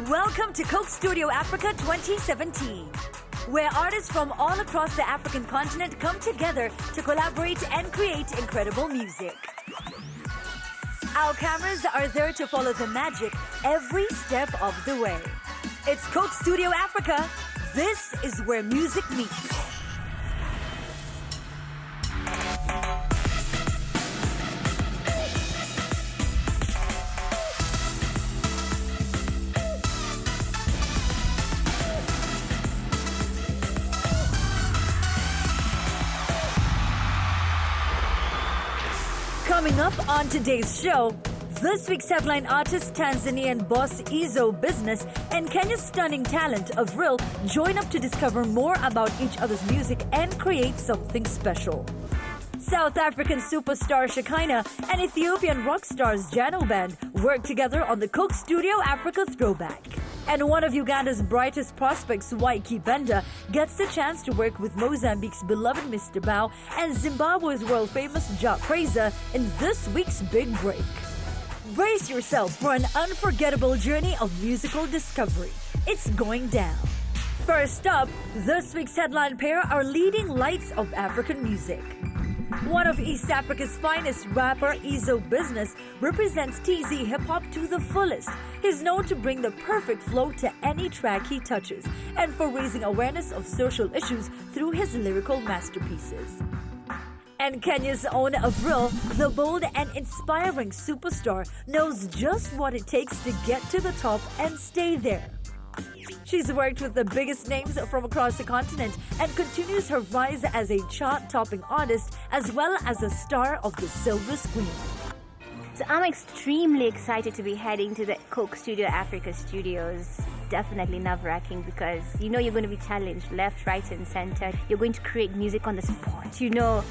Welcome to Coke Studio Africa 2017, where artists from all across the African continent come together to collaborate and create incredible music. Our cameras are there to follow the magic every step of the way. It's Coke Studio Africa. This is where music meets. Coming up on today's show, this week's headline artist, Tanzanian boss Izzo Business, and Kenya's stunning talent Avril join up to discover more about each other's music and create something special. South African superstar Shekinah and Ethiopian rock stars Jano Band work together on the Coke Studio Africa throwback. And one of Uganda's brightest prospects, Waiki Benda, gets the chance to work with Mozambique's beloved Mr. Bow and Zimbabwe's world-famous Jock Fraser in this week's Big Break. Brace yourself for an unforgettable journey of musical discovery. It's going down. First up, this week's headline pair are leading lights of African music. One of East Africa's finest, rapper Izzo Business, represents TZ hip-hop to the fullest. He's known to bring the perfect flow to any track he touches, and for raising awareness of social issues through his lyrical masterpieces. And Kenya's own Avril, the bold and inspiring superstar, knows just what it takes to get to the top and stay there. She's worked with the biggest names from across the continent and continues her rise as a chart-topping artist as well as a star of the Silver Screen. So I'm extremely excited to be heading to the Coke Studio Africa studios. Definitely nerve-wracking because you know you're going to be challenged left, right and center. You're going to create music on the spot. You know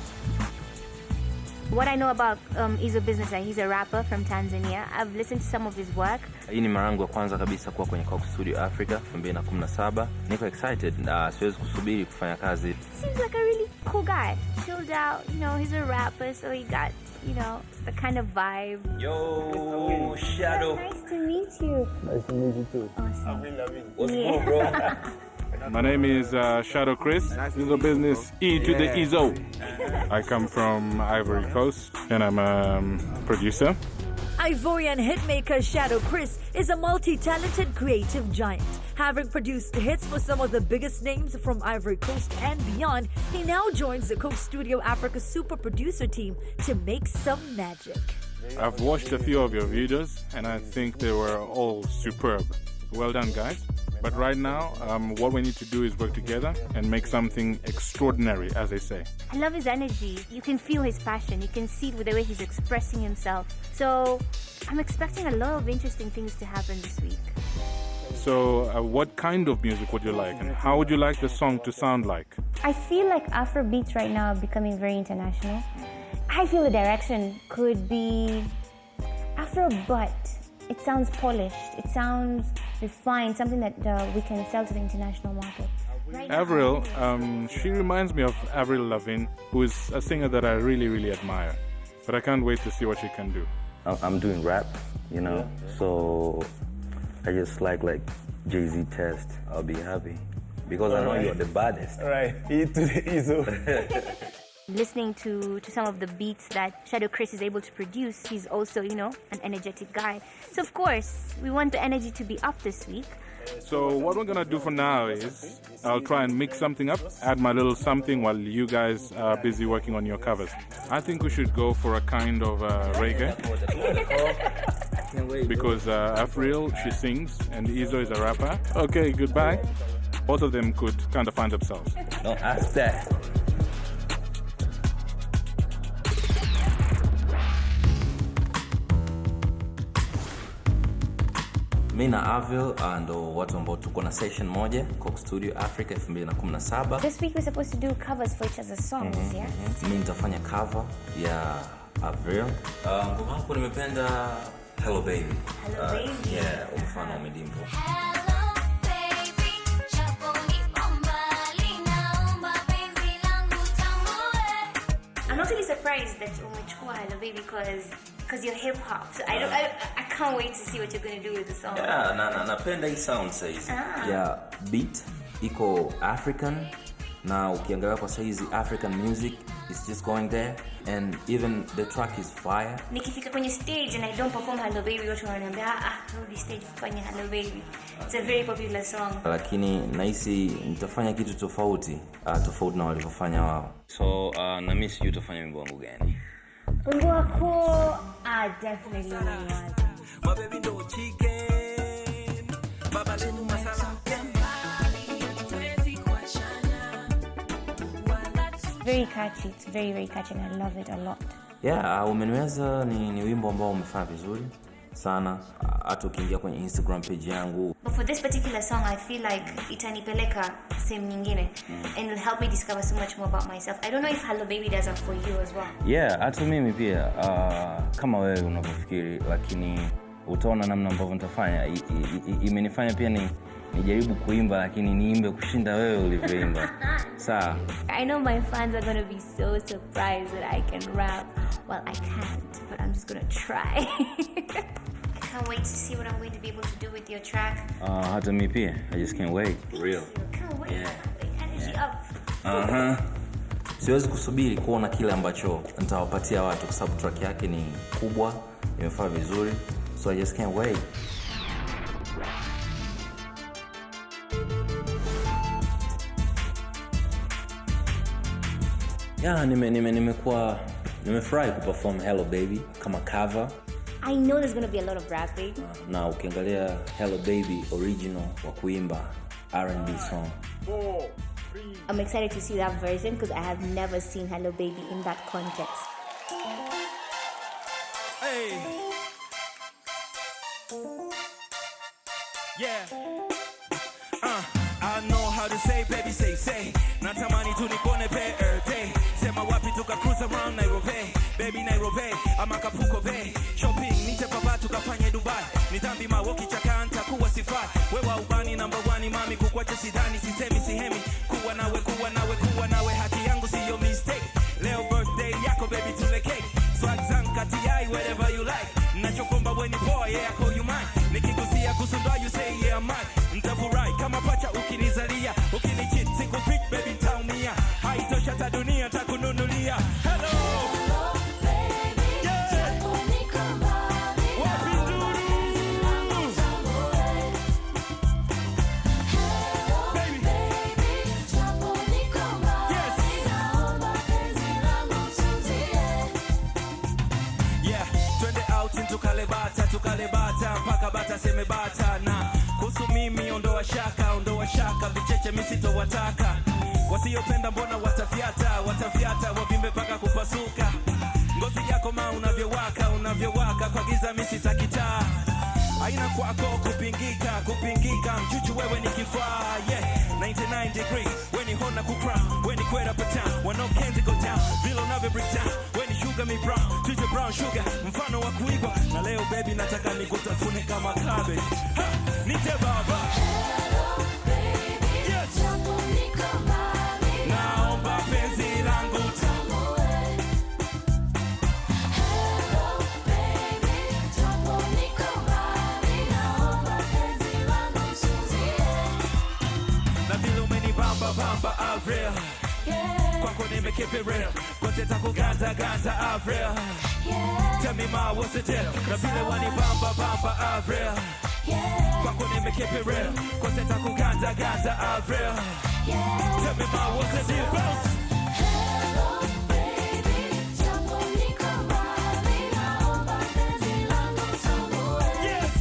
what I know about Izzo Business, he's a rapper from Tanzania. I've listened to some of his work. Hii ni mara yangu ya kwanza kabisa kuwa kwenye Coke Studio Africa 2017. Niko excited, siwezi kusubiri kufanya kazi. Seems like a really cool guy. Chilled out, you know, he's a rapper, so he got, you know, the kind of vibe. Yo, Shadow. Nice to meet you. Nice to meet you too. Awesome. What's good, bro? My name is Shadow Chris. Izzo Business, E to the Izzo. I come from Ivory Coast and I'm a producer. Ivorian hitmaker Shadow Chris is a multi-talented creative giant. Having produced hits for some of the biggest names from Ivory Coast and beyond, he now joins the Coke Studio Africa super producer team to make some magic. I've watched a few of your videos and I think they were all superb. Well done, guys. But right now, what we need to do is work together and make something extraordinary, as they say. I love his energy. You can feel his passion. You can see it with the way he's expressing himself. So I'm expecting a lot of interesting things to happen this week. So what kind of music would you like and how would you like the song to sound like? I feel like Afrobeats right now are becoming very international. I feel the direction could be Afro, but it sounds polished. It sounds refined, something that we can sell to the international market. Right Avril, she reminds me of Avril Lavigne, who is a singer that I really, really admire. But I can't wait to see what she can do. I'm doing rap, you know, so I just like Jay-Z test. I'll be happy because I know you're the baddest. Right, E to the Izzo. Listening to some of the beats that Shadow Chris is able to produce, he's also, you know, an energetic guy. So of course, we want the energy to be up this week. So what we're gonna do for now is I'll try and mix something up, add my little something while you guys are busy working on your covers. I think we should go for a kind of reggae because Avril, she sings and Izzo is a rapper. Okay, goodbye. Both of them could kind of find themselves. Don't ask that. Mimi na Avril ndo watu ambao tuko na session moja Coke Studio Africa 2017. This week we're supposed to do covers for each other's songs, yes? Mimi nitafanya cover ya Avril. Ngoma yangu nimependa Hello Baby. Hello Baby. Yeah, umfano umedimpo. I'm not really surprised that umechukua Hello Baby because you're hip hop. So I can't wait to see what you're going to do with the song. Yeah, napenda hii sound size. Yeah, beat iko African. Na ukiangalia kwa saizi African music is just going there, and even the track is fire. Nikifika kwenye stage and I don't perform Hello Baby, watu wananiambia rudi stage fanya Hello Baby. It's a very popular song. Lakini nahisi nitafanya kitu tofauti na walivyofanya wao. So na mimi sijui utafanya wimbo wangu gani. Wimbo wako definitely my baby no chicken baba lenu masala. Very catchy. It's very, very catchy and I love it a lot. Yeah, Umeniweza ni wimbo ambao umefanya vizuri sana. Hata ukiingia kwenye Instagram page yangu. But for this particular song, I feel like itanipeleka sehemu nyingine and will help me discover so much more about myself. I don't know if Hello Baby does that for you as well. Yeah, hata mimi pia kama wewe unavyofikiri, lakini utaona namna ambavyo nitafanya. Imenifanya pia nijaribu kuimba, lakini niimbe kushinda wewe ulivyoimba. Sawa. I know my fans are going to be so surprised that I can rap. Well, I can't, but I'm just going to try. I can't wait to see what I'm going to be able to do with your track. Hata mimi pia. I just can't wait. Real. Can't wait. Yeah. Energy up. Siwezi kusubiri kuona kile ambacho nitawapatia watu, kwa sababu track yake ni kubwa, imefanya vizuri. So I just can't wait. Yeah, nimefurahi kuperform Hello Baby kama cover. I know there's going to be a lot of rapping. Na ukiangalia Hello Baby original wa kuimba R&B song. 4, 3. I'm excited to see that version because I have never seen Hello Baby in that context. Hey. Yeah. I know how to say, baby, say. Natamani tu nikone birthday. Sema wapi tuka cruise around Nairobi. Baby Nairobi, ama Kapuko Bay. Shopping, nite papa tukafanye Dubai. Nitambi mawoki chakanta kuwa sifai. Wewa ubani number 1 mami kukwacha sidhani. Sisemi sihemi, kuwa nawe haki yangu siyo mistake. Leo birthday yako baby tule cake. Swag zankati yai wherever you like. Nachokomba weni boy, yeah I call you mine. Nikikusia kusundwa you say yeah I'm mine. Mtafurai kama pacha ukinizalia. Ukinichit siku freak baby ntaumia. Haitosha ta dunia takununulia. Hello baby, yeah. Wapi nduru? Tukalebata mpaka bata seme bata na kuhusu mimi ondoa shaka vicheche misito wataka wasiopenda mbona watafiata wavimbe paka kupasuka ngozi yako ma unavyowaka kwa giza misitakitaa aina kwako kupingika mchuchu wewe ni kifaa yeah 99 degrees when you hona kukra when you kwera pata when no can't go down feel another break down when you sugar me brown treat brown sugar mfano wa kuiba na leo baby nataka nikutafune kama cabbage nite baba hello baby yes jambo niko mbali naomba penzi langu tambue hello baby jambo niko mbali naomba penzi langu suzie na vile umenibamba Avril yeah kwako keep it real kote takuganza Avril yeah tell me ma what's the deal na vile wanibamba Avril yeah kwako keep it real kote takuganza Avril yeah tell me ma what's the deal hello baby jambo niko mbali naomba penzi langu tambue yes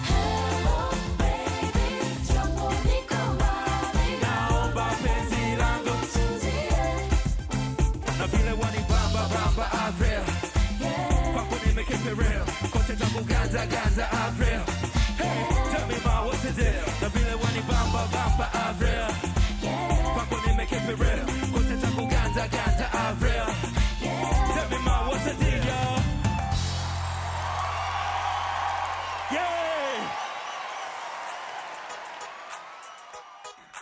hello baby jambo niko mbali naomba penzi langu na vile wanibamba Avril yeah kwako keep it real kote takuganza Avril hey tell me ma what's the deal na vile wanibamba Avril yeah kwako keep it real kote takuganza Avril yeah tell me ma what's the deal yo yeah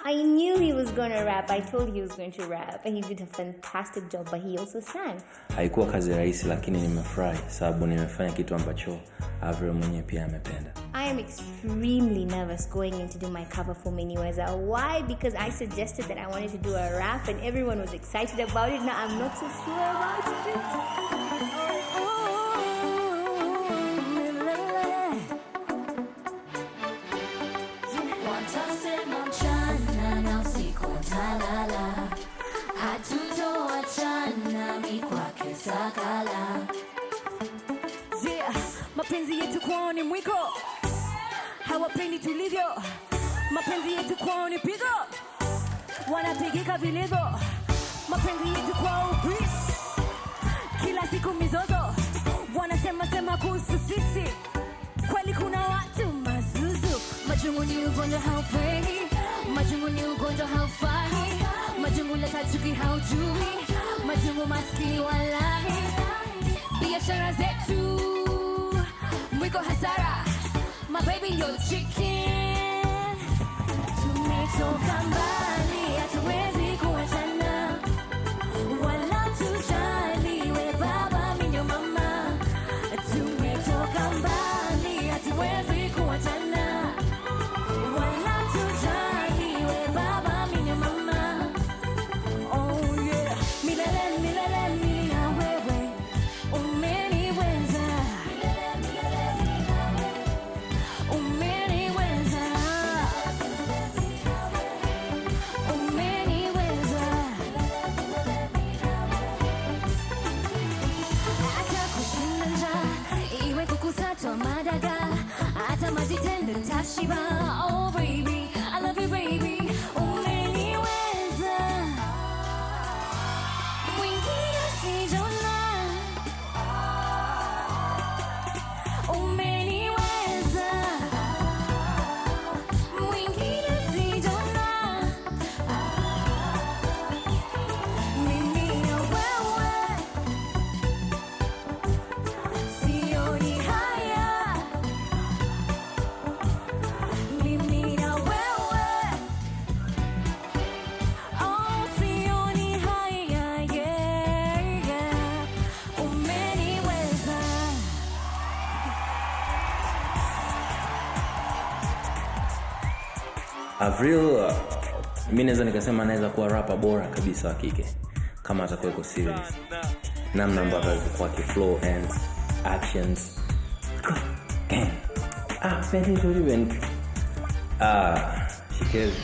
I knew he was was going to rap. I told he was going to rap, and he did a fantastic job, but he also sang. Haikuwa kazi rahisi, lakini nimefurahi sababu nimefanya kitu ambacho Avril mwenyewe pia amependa. I am extremely nervous going in to do my cover for Miniweza. Why? Because I suggested that I wanted to do a rap, and everyone was excited about it. Now I'm not so sure about it. Yeah, mapenzi yetu kwao ni mwiko, hawapendi tulivyo. Mapenzi yetu kwao ni pigo, wanapigika vilivyo. Mapenzi yetu kwao peace, kila siku mizozo. Wanasema kuhusu sisi, kweli kuna watu mazuzu. Majungu ni ugonjwa haupeni, majungu ni ugonjwa haufai. Majungu leta chuki haujui, majungu maskini walahi. Biashara zetu mwiko hasara, my baby ndio chicken. Tumetoka mbali, hatuwezi kuachana, wala tujali, we baba mimi ndio mama. Tumetoka mbali, hatuwezi kuachana, wala tujali, we baba mimi ndio mama. Oh yeah, milele milele mimi na wewe, umeniweza, umeniweza, umeniweza. Hata kushinda njaa, iwe kukusatwa madaga, hata maji tende tashiba. Oh baby, I love you baby, umeniweza. Mwingine sijona, umeniweza. Mwingine sijona, mimi na wewe, sioni haya. Mimi na wewe, oh sioni haya, yeah, yeah. Umeniweza. Avril, mimi naweza nikasema anaweza kuwa rapper bora kabisa wa kike kama atakuwa iko serious. Namna ambavyo alikuwa flow and actions. Very even. She cares.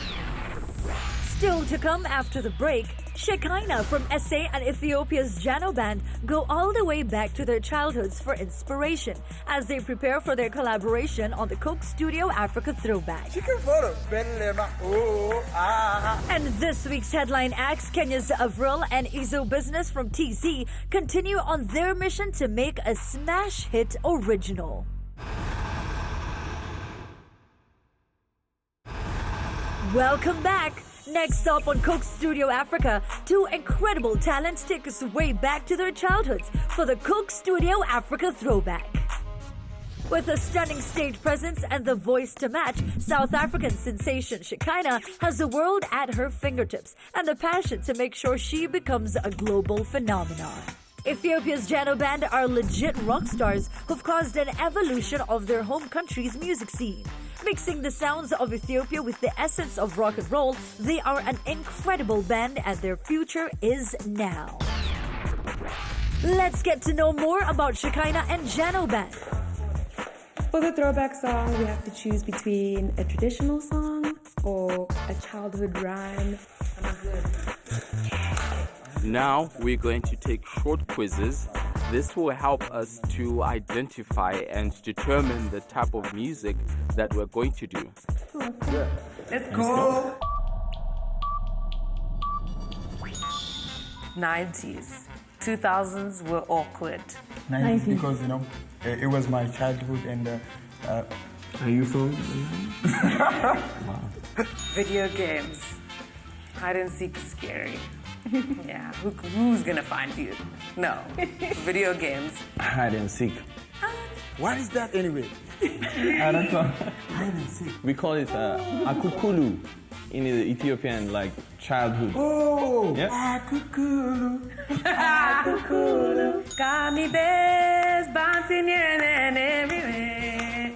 Still to come after the break, Shekinah from SA and Ethiopia's Jano Band go all the way back to their childhoods for inspiration as they prepare for their collaboration on the Coke Studio Africa Throwback. And this week's headline acts, Kenya's Avril and Izzo Business from TC, continue on their mission to make a smash hit original. Welcome back. Next up on Coke Studio Africa, two incredible talents take us way back to their childhoods for the Coke Studio Africa Throwback. With a stunning stage presence and the voice to match, South African sensation Shekinah has the world at her fingertips and the passion to make sure she becomes a global phenomenon. Ethiopia's Jano Band are legit rock stars who've caused an evolution of their home country's music scene. Mixing the sounds of Ethiopia with the essence of rock and roll, they are an incredible band and their future is now. Let's get to know more about Shekinah and Jano Band. For the throwback song, we have to choose between a traditional song or a childhood rhyme. Now we're going to take short quizzes. This will help us to identify and determine the type of music that we're going to do. Let's go! 90s. 2000s were awkward. 90s because, it was my childhood and... Are you from? Video games. Hide and seek is scary. Yeah, who's gonna find you? No. Video games. Hide and seek. What is that anyway? I don't know. We call it akukulu in the Ethiopian like childhood. Oh, yes. Akukulu, Akukulu, gummy bears bouncing here and everywhere.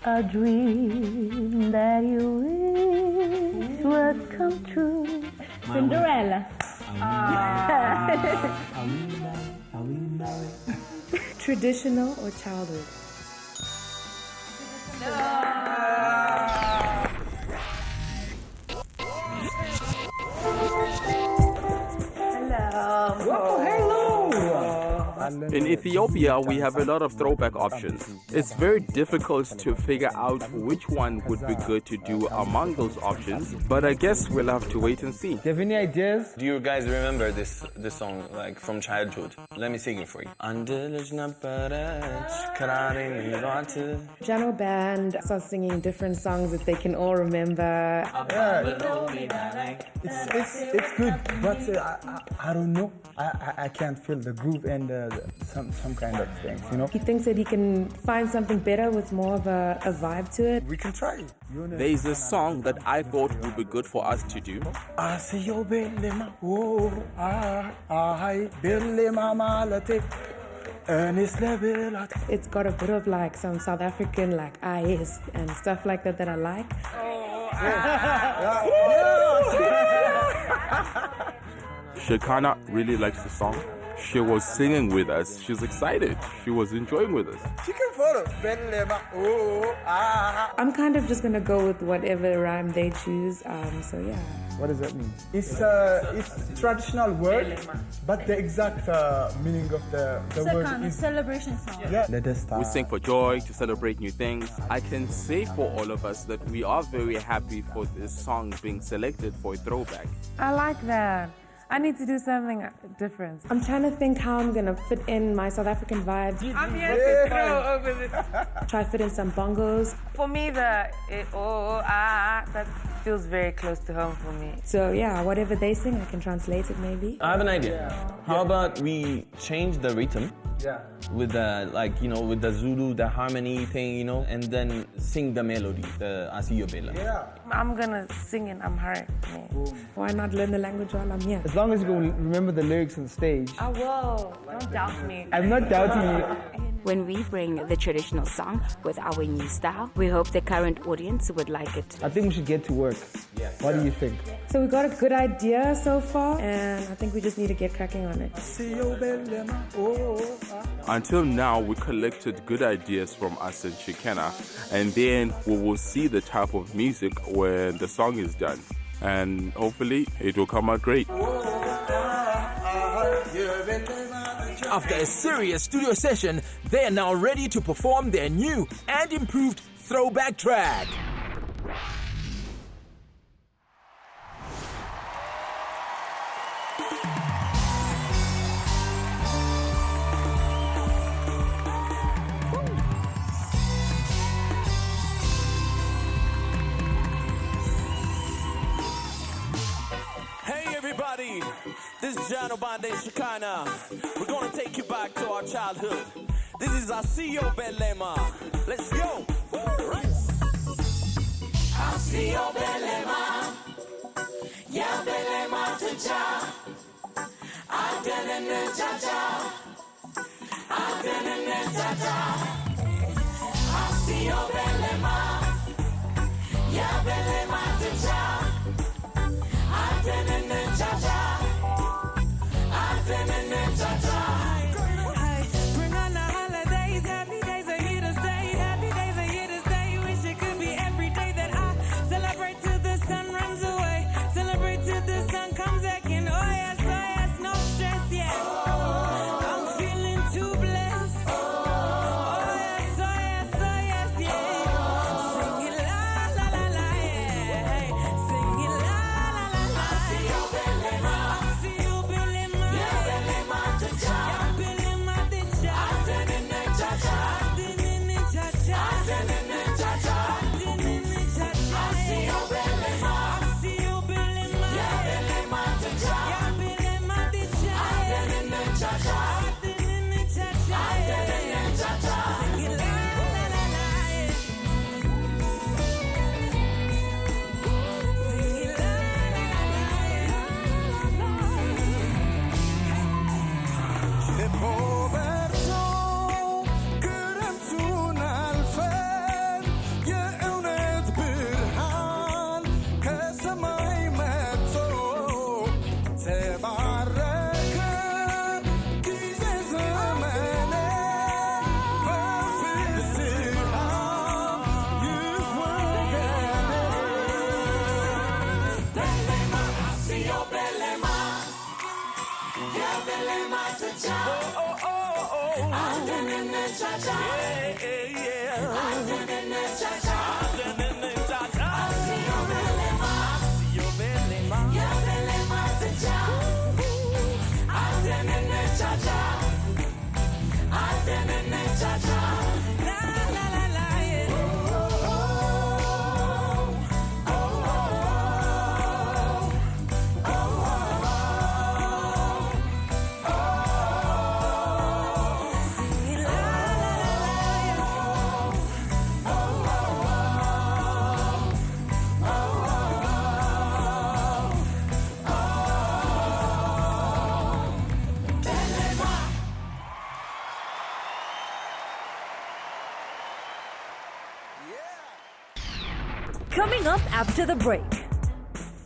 A dream that you wish would come true. Cinderella. Traditional or childhood? In Ethiopia, we have a lot of throwback options. It's very difficult to figure out which one would be good to do among those options, but I guess we'll have to wait and see. Do you have any ideas? Do you guys remember this song like from childhood? Let me sing it for you. Piano band starts singing different songs that they can all remember. It's good, but I don't know. I can't feel the groove and some kind of things, you know. He thinks that he can find something better with more of a vibe to it. We can try. There's a song that I thought would be good for us to do. It's got a bit of like some South African like ice and stuff like that I like. Shekinah really likes the song. She was singing with us. She's excited. She was enjoying with us. She can follow. I'm kind of just gonna go with whatever rhyme they choose. So yeah. What does that mean? It's traditional word, but the exact meaning of the word is celebration song. Yeah. Let us start. We sing for joy, to celebrate new things. I can say for all of us that we are very happy for this song being selected for a throwback. I like that. I need to do something different. I'm trying to think how I'm gonna fit in my South African vibes. I'm here to throw over the... Try to fit in some bongos. For me, that feels very close to home for me. So yeah, whatever they sing, I can translate it maybe. I have an idea. How about we change the rhythm? Yeah. With the with the Zulu, the harmony thing, and then sing the melody, the Asiyobela. Yeah. I'm gonna sing in Amharic. Why not learn the language while I'm here? As long as you can remember the lyrics on stage. I will. Don't doubt me. I'm not doubting you. When we bring the traditional song with our new style, we hope the current audience would like it. I think we should get to work. Yeah. What do you think? So we got a good idea so far, and I think we just need to get cracking on it. Until now, we collected good ideas from us and Shekinah, and then we will see the type of music when the song is done. And hopefully, it will come out great. After a serious studio session, they are now ready to perform their new and improved throwback track. This is Jano Bande Shekinah. We're gonna take you back to our childhood. This is Asiyo Belema. Let's go. Asiyo Belema. Ya Belema Tuja. Adelene Jaja. Adelene Jaja. Asiyo Belema. Ya Belema Tuja. Adelene Jaja. Hey, bring on the holidays. Happy days are here to stay. Happy days are here to stay. Wish it could be every day that I celebrate till the sun runs away. Celebrate till the sun comes back in. Oh yes, no stress, yeah. I'm feeling too blessed. Oh yes, yeah. Coming up after the break,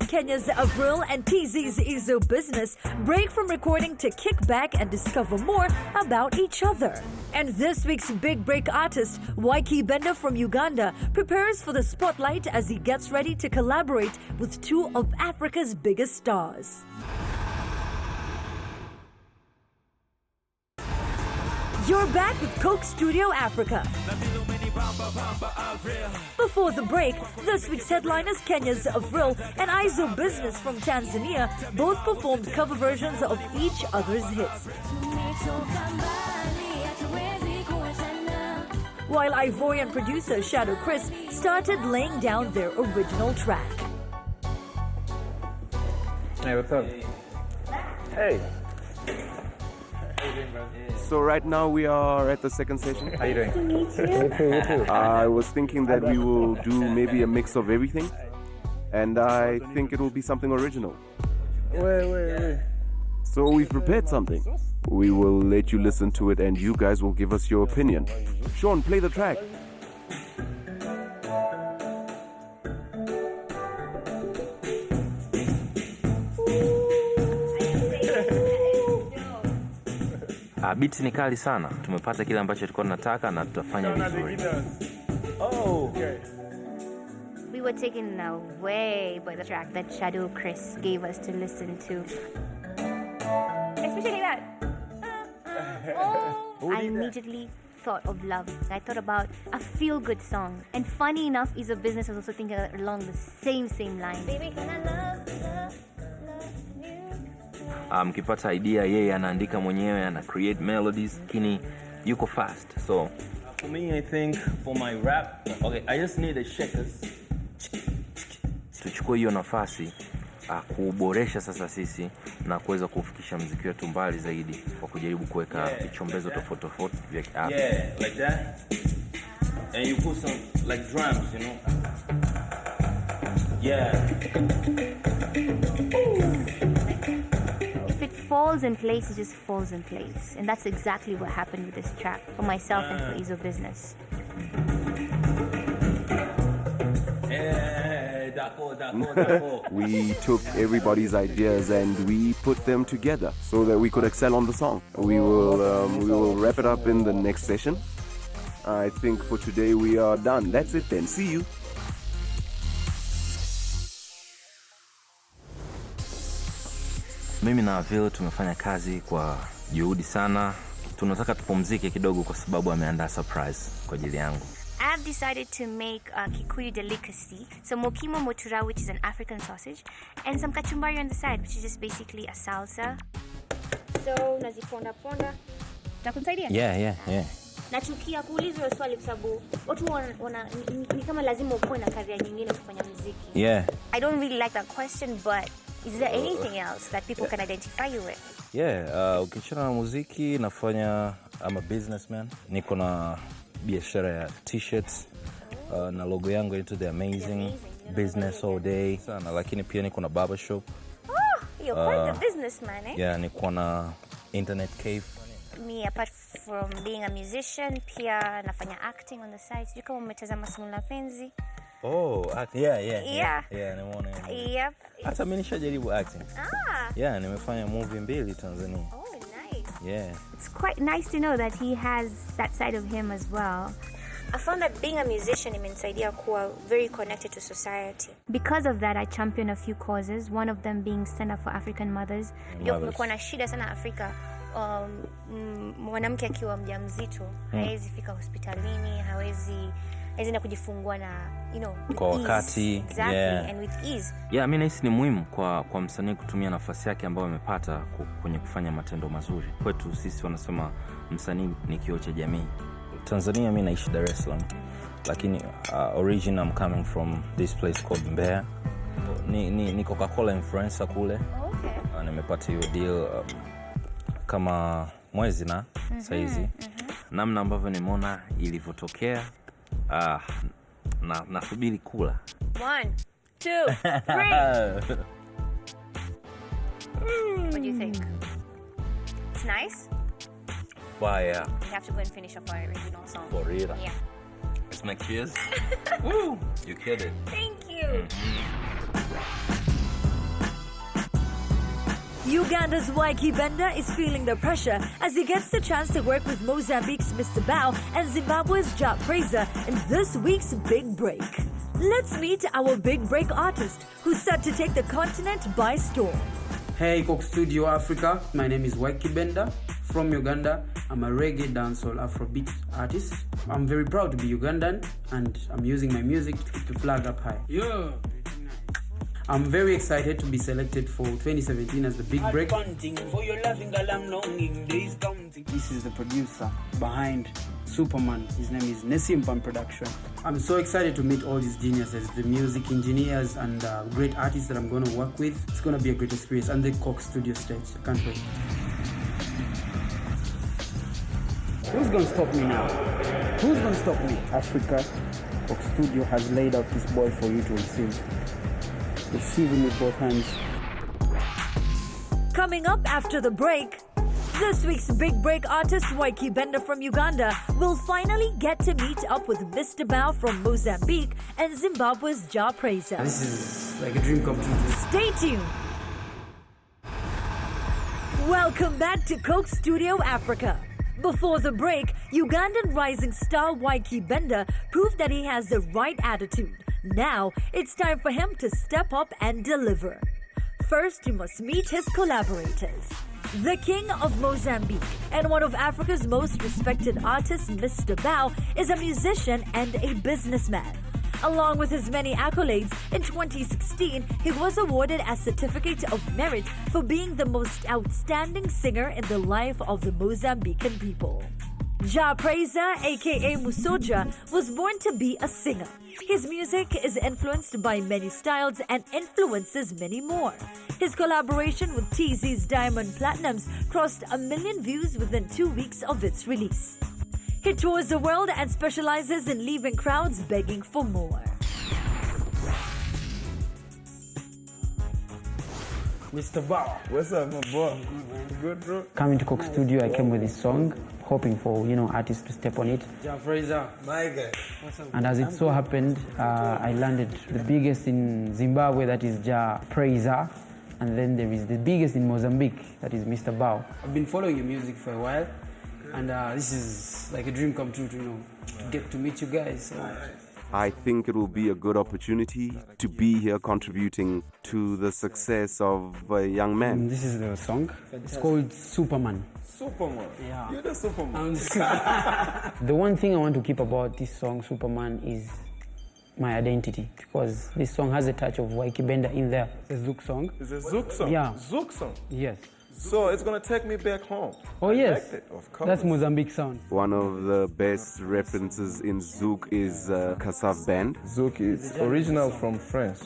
Kenya's Avril and TZ's Izzo Business break from recording to kick back and discover more about each other. And this week's big break artist, Waiki Benda from Uganda, prepares for the spotlight as he gets ready to collaborate with two of Africa's biggest stars. You're back with Coke Studio Africa. Before the break, this week's headliners Kenya's Avril and Izzo Business from Tanzania both performed cover versions of each other's hits, while Ivorian producer Shadow Chris started laying down their original track. Hey, what's up? Hey. So right now we are at the second session. How you doing? Nice to meet you. I was thinking that we will do maybe a mix of everything, and I think it will be something original. Wait. So we've prepared something. We will let you listen to it, and you guys will give us your opinion. Sean, play the track. Beats ni kali sana. Tumepata kile ambacho tulikuwa tunataka na tutafanya vizuri. Oh, okay. We were taken away by the track that Shadow Chris gave us to listen to. Especially that. I immediately thought of love. I thought about a feel-good song. And funny enough, Izzo Business was also thinking along the same line. Baby, can I love you? Mkipata idea, yeye anaandika mwenyewe, ana create melodies, lakini yuko fast. So for me, I think for my rap, okay, I just need the shakers. Tuchukue hiyo nafasi kuboresha sasa sisi na kuweza kufikisha muziki wetu mbali zaidi kwa kujaribu kuweka vichombezo tofauti vya kiafrika. Yeah, like that. And you put some like drums, you know. Yeah. If it falls in place, it just falls in place. And that's exactly what happened with this track for myself and for Izzo Business. We took everybody's ideas and we put them together so that we could excel on the song. We will wrap it up in the next session. I think for today we are done. That's it then. See you. Mimi na Avril tumefanya kazi kwa juhudi sana. Tunataka tupumzike kidogo kwa sababu ameandaa surprise kwa ajili yangu. I've decided to make a Kikuyu delicacy, so mokimo motura, which is an African sausage, and some kachumbari on the side, which is just basically a salsa. So, naziponda. Takunsaidia? Yeah. Nachukia kuulizwa swali kwa sababu watu ni kama lazima ukoe na career nyingine kufanya muziki. Yeah. I don't really like that question, but is there anything else that people can identify you with? Yeah, ukichana na muziki nafanya, I'm a businessman. Niko na biashara ya t-shirts na logo yangu into the amazing business all day sana, lakini pia niko na barbershop. You're quite the businessman, eh? Yeah, niko na internet cafe. Me, apart from being a musician, pia nafanya acting on the side. Sijui kama umetazama Simu la Penzi. Oh, acting. Yeah, nimeona. Yep. Hata mimi nishajaribu acting. Yeah, nimefanya movie 2 Tanzania. Oh, nice. Yeah. It's quite nice to know that he has that side of him as well. I found that being a musician imenisaidia kuwa very connected to society. Because of that, I champion a few causes, one of them being Stand Up for African Mothers. Ndio kumekuwa na shida sana Afrika mwanamke akiwa mjamzito hawezi fika hospitalini, hawezi enda kujifungua na kwa wakati. Exactly, yeah. And with ease. Yeah, mimi nahisi ni muhimu kwa msanii kutumia nafasi yake ambayo amepata kwenye kufanya matendo mazuri. Kwetu sisi wanasema msanii ni kioo cha jamii. Tanzania mimi naishi Dar es Salaam, lakini origin I'm coming from this place called Mbeya. Ni Coca-Cola influencer kule. Okay. Nimepata hiyo deal kama mwezi na saizi. Namna ambavyo nimeona ilivyotokea, nasubiri kula. 1, 2, 3. What do you think? It's nice? Fire. We have to go and finish up our original song. For real? Yeah. Let's make cheers. Woo! You killed it. Thank you. Uganda's Wyke Benda is feeling the pressure as he gets the chance to work with Mozambique's Mr. Bao and Zimbabwe's Jah Prayzah in this week's Big Break. Let's meet our Big Break artist who's set to take the continent by storm. Hey Coke Studio Africa, my name is Wyke Benda from Uganda. I'm a reggae dancehall Afrobeat artist. I'm very proud to be Ugandan and I'm using my music to keep the flag up high. Yeah. I'm very excited to be selected for 2017 as the Big Break. This is the producer behind Superman. His name is Nesimpan Production. I'm so excited to meet all these geniuses, the music engineers and great artists that I'm going to work with. It's going to be a great experience on the Coke Studio stage. I can't wait. Who's going to stop me now? Who's going to stop me? Africa, Coke Studio has laid out this boy for you to receive. Receive him with both hands. Coming up after the break, this week's Big Break artist Wyke Benda from Uganda will finally get to meet up with Mr. Bao from Mozambique and Zimbabwe's Jah Prayzah. This is like a dream come true. Stay tuned. Welcome back to Coke Studio Africa. Before the break, Ugandan rising star Wyke Benda proved that he has the right attitude. Now, it's time for him to step up and deliver. First, you must meet his collaborators. The King of Mozambique and one of Africa's most respected artists, Mr. Bao, is a musician and a businessman. Along with his many accolades, in 2016, he was awarded a Certificate of Merit for being the most outstanding singer in the life of the Mozambican people. Jah Prayzah, aka Musoja, was born to be a singer. His music is influenced by many styles and influences many more. His collaboration with TZ's Diamond Platinums crossed 1 million views within 2 weeks of its release. He tours the world and specializes in leaving crowds begging for more. Mr. Bao. What's up, my boy? Good, bro. Coming to Coke Studio, I came with this song, hoping for artists to step on it. Jah Prayzah. My guy. And as it so happened, I landed the biggest in Zimbabwe, that is Jah Prayzah, and then there is the biggest in Mozambique, that is Mr. Bao. I've been following your music for a while, and this is like a dream come true to get to meet you guys. So. I think it will be a good opportunity to be here contributing to the success of a young man. This is the song. It's called Superman. Superman? Yeah. You're the Superman. I'm the Superman. The one thing I want to keep about this song, Superman, is my identity, because this song has a touch of Wyke Benda in there. It's a Zouk song. It's a Zouk song? Yeah. Zouk song? Yes. So it's going to take me back home. Oh, yes. Like of course. That's Mozambique sound. One of the best references in Zouk is Kassav Band. Zouk is original from French.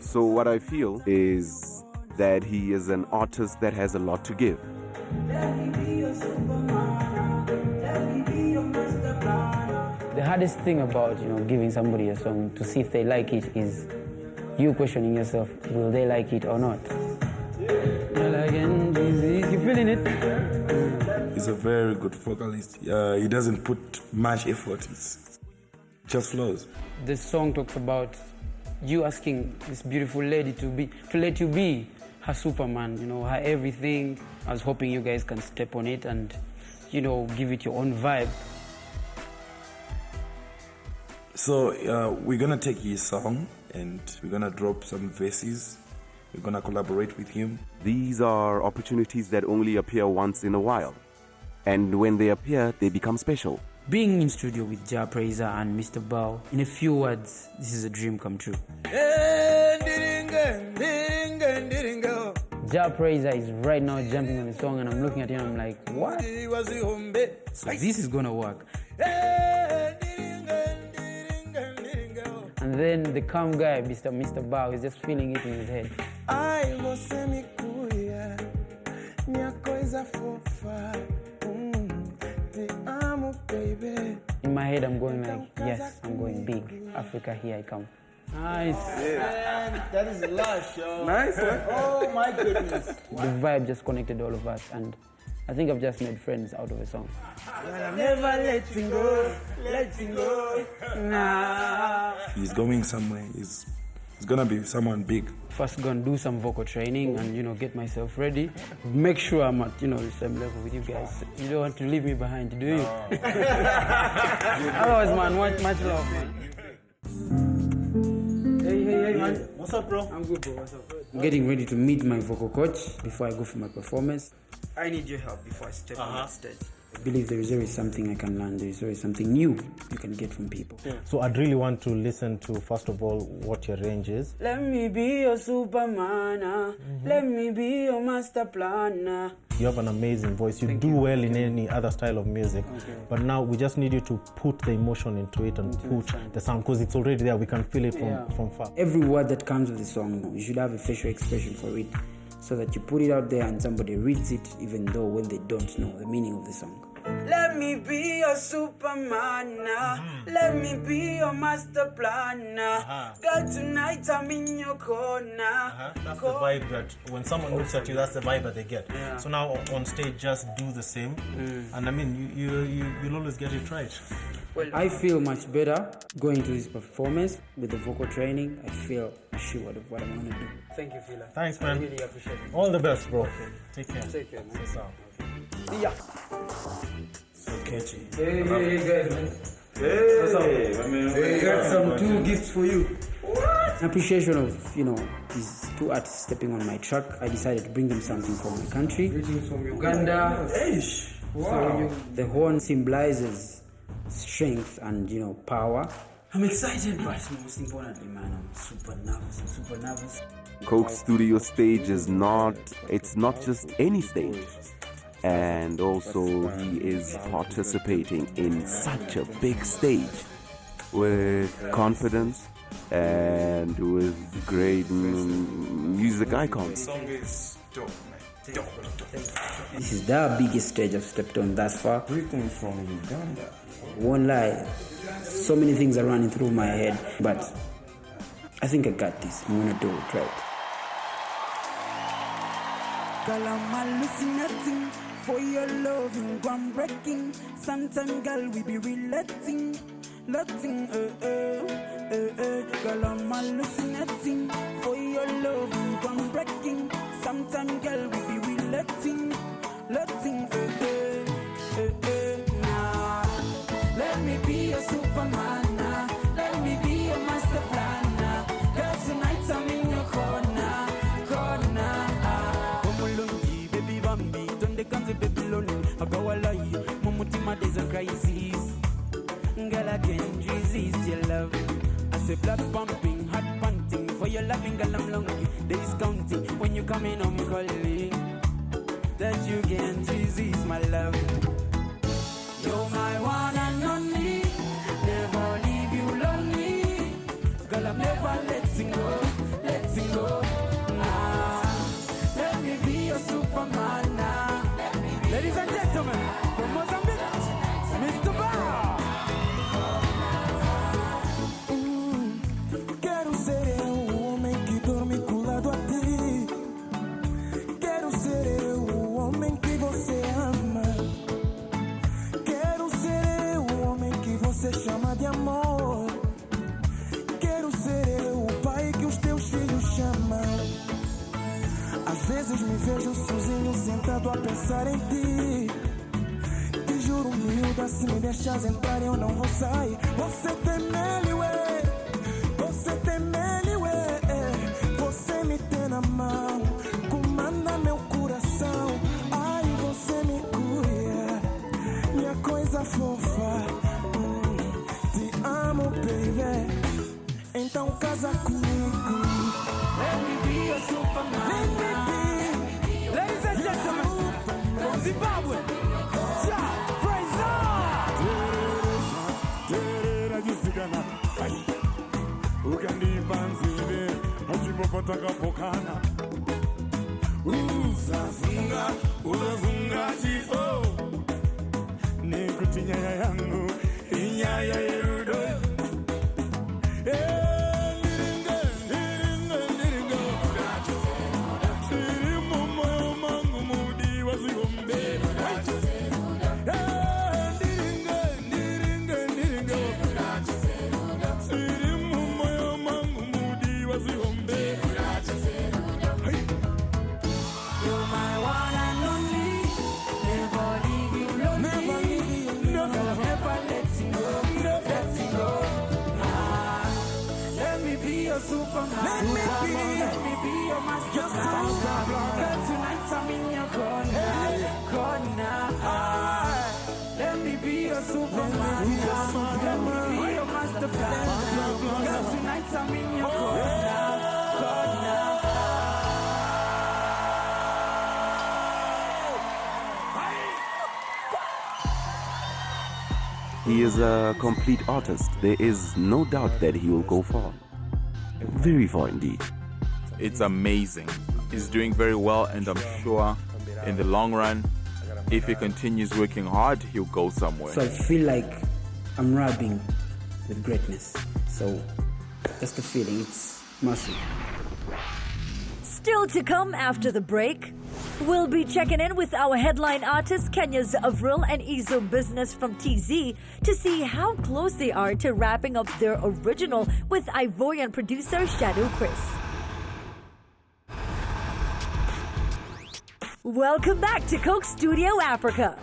So what I feel is that he is an artist that has a lot to give. The hardest thing about giving somebody a song to see if they like it is you questioning yourself, will they like it or not? You feeling it? He's a very good vocalist. He doesn't put much effort. It's just flows. The song talks about you asking this beautiful lady to let you be her Superman, her everything. I was hoping you guys can step on it and, give it your own vibe. So we're gonna take his song and we're gonna drop some verses We're gonna collaborate with him. These are opportunities that only appear once in a while. And when they appear, they become special. Being in studio with Jah Praiser and Mr. Bao, in a few words, this is a dream come true. Jah Praiser is right now jumping on the song, and I'm looking at him, I'm like, what? So this is gonna work. And then the calm guy, Mr. Bao, is just feeling it in his head. In my head, I'm going like, yes, I'm going big. Africa, here I come. Nice. Man, that is lush, yo. Nice, huh? Oh my goodness. The vibe just connected all of us, and I think I've just made friends out of a song. Well, I'm never letting go, nah. He's going somewhere. He's gonna be someone big. First gonna do some vocal training and, you know, get myself ready. Make sure I'm at, you know, the same level with you guys. You don't want to leave me behind, do you? No. Otherwise, man, much love, man. Hey, man. What's up, bro? I'm good, bro. What's up? I'm getting ready to meet my vocal coach before I go for my performance. I need your help before I step on the stage. I believe there is always something I can learn. There is always something new you can get from people. So I'd really want to listen to, first of all, what your range is. Let me be your Superman. Let me be your master planner. You have an amazing voice. You do well in any other style of music. Okay. But now we just need you to put the emotion into it and put the sound, because it's already there. We can feel it from far. Every word that comes with the song, you should have a facial expression for it, so that you put it out there and somebody reads it, even though when they don't know the meaning of the song. Let me be your Superman. Let me be your master planner. Girl, tonight I'm in your corner. That's the vibe that when someone looks at you, that's the vibe that they get. Yeah. So now on stage, just do the same. And I mean, you'll always get it right. Well, I feel much better going to this performance with the vocal training. I feel assured of what I'm going to do. Thank you, Fila. Thanks, man. I really appreciate it. All the best, bro. Take care. Take care, man. See ya. So catchy. Hey, guys, man. What's up? I got some 2 gifts for you. What? In appreciation of, you know, these 2 artists stepping on my track, I decided to bring them something from my country. Greetings from Uganda. Wow. So the horn symbolizes strength and, you know, power. I'm excited, but most importantly, man, I'm super nervous. Coke Studio stage is not just any stage. And also he is participating in such a big stage with confidence and with great music icons. The song is dope, man. Dope. This is the biggest stage I've stepped on thus far. Greetings from Uganda. Won't lie, so many things are running through my head, but I think I got this. I'm gonna do it right. Girl, I'm hallucinating for your loving, groundbreaking. Sometimes, girl, we be relating. Girl, I'm hallucinating for your loving, groundbreaking. Sometimes, girl, we be relating. Nah. Let me be your Superman. Let me be your master planner. Girl, tonight I'm in your corner. Baby Bambi, don't they come to Babylon? I go a lie, Mumutima, there's a crisis. Girl, I can't resist your love. I say blood pumping, heart pumping. For your loving, girl, I'm longing. Days counting, when you come in, I'm calling. That you can't resist my love. You're my one and only. Never leave you lonely. Girl, I'm never letting go. Let me be your Superman now. Ladies and gentlemen, from Mozambique, Mr. Barra. Quero ser eu o homem que dorme colado a ti. Quero ser eu o homem que você ama. Quero ser eu o homem que você chama de amor. Quero ser eu o pai que os teus filhos chamam. Às vezes me vejo sozinho sentado a pensar em ti. Te juro, miúda, se me deixas entrar eu não vou sair. Você tem mel, você tem mel, você me tem na mão. então casa comigo. Let me be your superman. Let me be. Ladies and gentlemen, from Zimbabwe, praise Rajisigana. Ukandipanzire, achimopata kapokana. Uzazunga chifo. Nikuti nyaya yangu, inyaya yerudo. Superman. Let me be your master. Tonight I'm in your corner. Let me be your Superman. Let me be your master plan. Tonight I'm in your corner. He is a complete artist. There is no doubt that he will go far. Very far indeed. It's amazing. He's doing very well, and I'm sure in the long run, if he continues working hard, he'll go somewhere. So I feel like I'm rubbing with greatness. So that's the feeling. It's massive. Still to come after the break, we'll be checking in with our headline artists, Kenya's Avril and Izzo Business from TZ, to see how close they are to wrapping up their original with Ivorian producer Shadow Chris. Welcome back to Coke Studio Africa.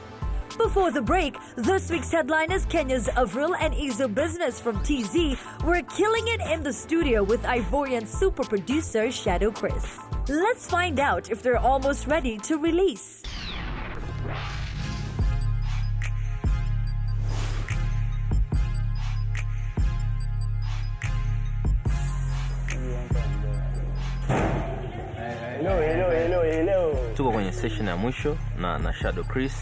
Before the break, this week's headliners, Kenya's Avril and Izzo Business from TZ, were killing it in the studio with Ivorian super producer Shadow Chris. Let's find out if they're almost ready to release. Tuko kwenye session ya mwisho na Shadow Chris.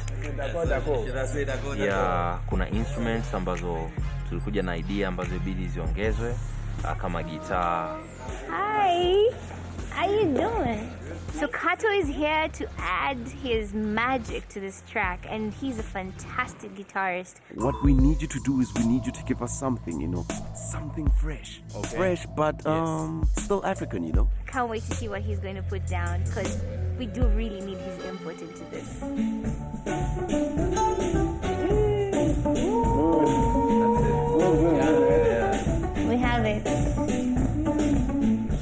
Ya kuna instruments ambazo tulikuja na idea ambazo ibidi ziongezwe kama guitar. Hi, how you doing? So Kato is here to add his magic to this track, and he's a fantastic guitarist. What we need you to do is we need you to give us something, something fresh. Okay. Fresh, but still African, Can't wait to see what he's going to put down, because we do really need his input into this. We have it.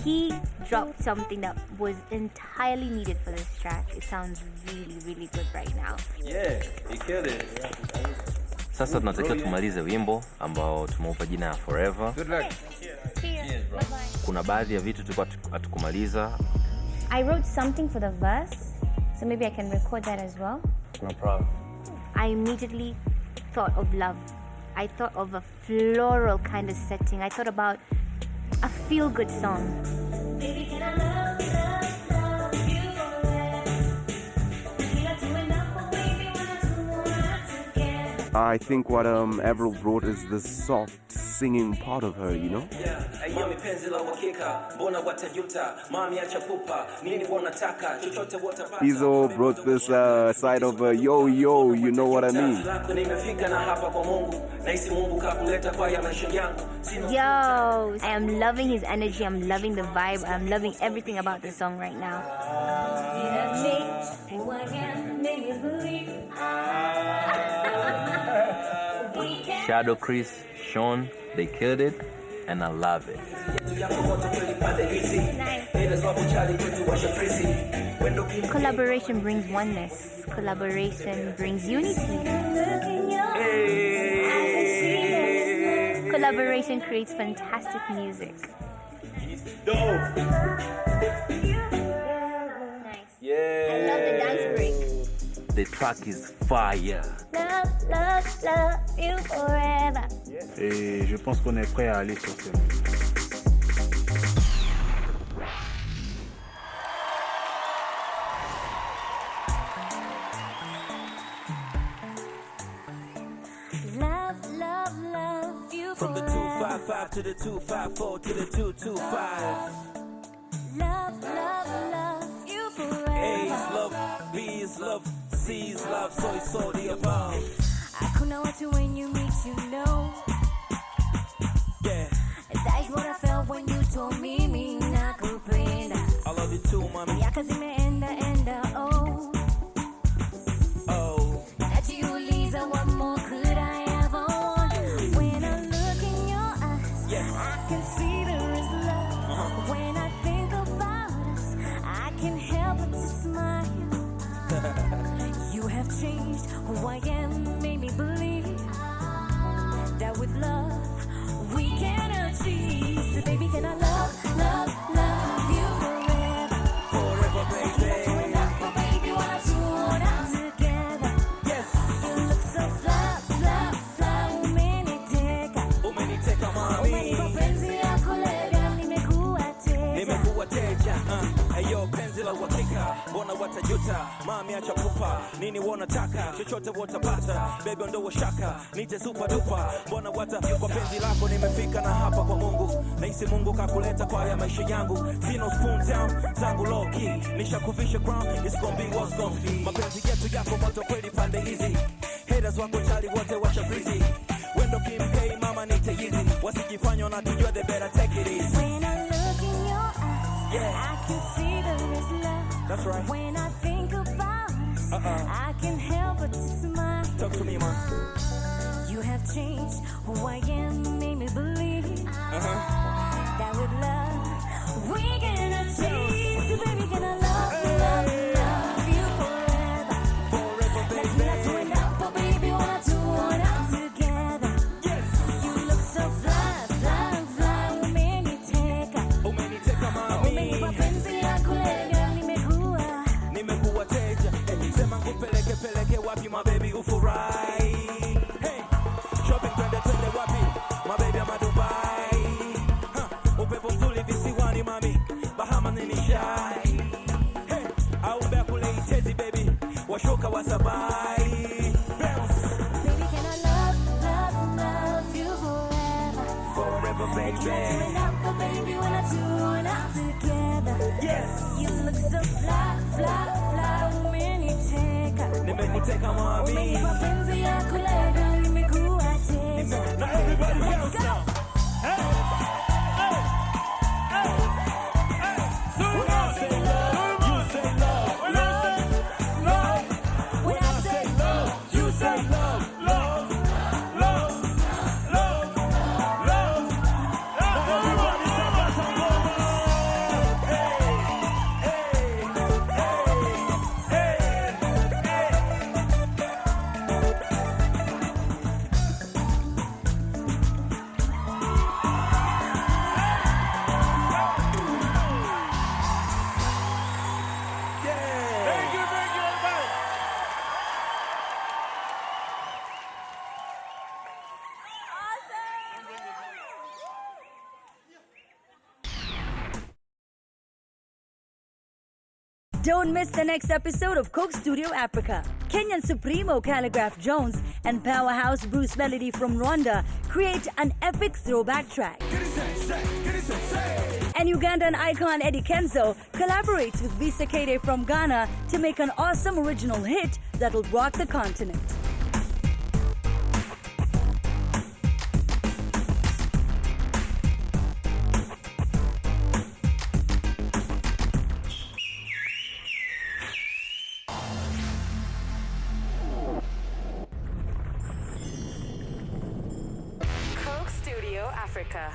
He dropped something that was entirely needed for this track. It sounds really, really good right now. Yeah, he killed it. Sasa tunatakiwa tumalize wimbo ambao tumeupa jina ya Forever. Good luck. Cheers, bro. Kuna baadhi ya vitu tulikuwa hatukumaliza. I wrote something for the verse, so maybe I can record that as well. No problem. I immediately thought of love. I thought of a floral kind of setting. I thought about a feel-good song. Baby, can I love you forever? I think what Avril brought is the soft singing part of her, Izzo brought this side of yo, you know what I mean? Yo, I am loving his energy. I'm loving the vibe. I'm loving everything about this song right now. Shadow Chris, Sean, they killed it, and I love it. Collaboration brings oneness. Collaboration brings unity. Collaboration creates fantastic music. Dope. Nice. Yeah. I love the dance break. The track is fire. Love, love, love you forever. Et je pense qu'on est prêt à aller sur scène. 5 to the 254 to the 225. Love, love, love you forever. A is love, B is love, C is love, so it's all the above. Hakuna watu when you meet, you know. Yeah. That's what I felt when you told me nakupenda. I love you too, mommy. Miaka zimeenda enda, oh. Oh. Najiuliza, what more could I ever want? When I look in your eyes, yes, I can see there is love. When I think about us, I can't help but to smile. You have changed who I am, made me believe that with love we can achieve. So baby, can I love, love, love you forever? Forever, baby. Oh baby, wanna tune out together. Yes. You look so fly, fly, fly. Umeniteka mami. Mapenzi yako leo nimekuwa teja. Ayo penzi la uhakika, mbona watajuta? Mami acha pupa, nini wanataka? Chochote watapata, baby ondoa shaka, nije super duper. Mbona kwa penzi lako nimefika na hapa kwa Mungu. Nahisi Mungu kakuleta kwa haya maisha yangu. Sino spoon down, zangu low key. Nishakuvisha crown, it's gonna be what's gonna be. Mapenzi yetu yako moto kweli pande hizi. Haters wako chali wote washa breezy. Wendo kimkei mama nite easy. Wasijifanya wanatujua, they better take it easy. When I look in your eyes, yeah, I can see there is love. That's right. When I think about us, I can't help but to smile. Talk to me, man. You have changed who I am, made me believe that with love we can achieve. So baby, can I love, love, love you forever? Forever, baby. Let's win up, oh baby, wanna tune out together. Yes. You look so fly, fly, fly. Umeniteka mami. Mapenzi yako leo nimekuwa teja. Sema kupeleke wapi my baby ufurahi. Hey, shopping twende wapi my baby ama Dubai. Upepo mzuri visiwani mami, Bahama nini shy. Hey, au mbea kule Itezi baby, washuka wasabai. Bounce. Baby, can I love, love, love you forever? Forever, baby. Turn up, oh baby, when I tune out together. Yes. You look so fly, fly, fly. Nimeniteka mami. Mapenzi yako leo nimekuwa teja. Now everybody else now. Hey, hey, hey, hey. When I say love, you say love. When I say love, when I say love, you say love, love, love, love, love. Everybody say bata ngoma. Hey, hey, hey, hey. Don't miss the next episode of Coke Studio Africa. Kenyan Supremo Calligraph Jones and powerhouse Bruce Melody from Rwanda create an epic throwback track. And Ugandan icon Eddie Kenzo collaborates with Visa Kede from Ghana to make an awesome original hit that'll rock the continent. Coke Studio Africa.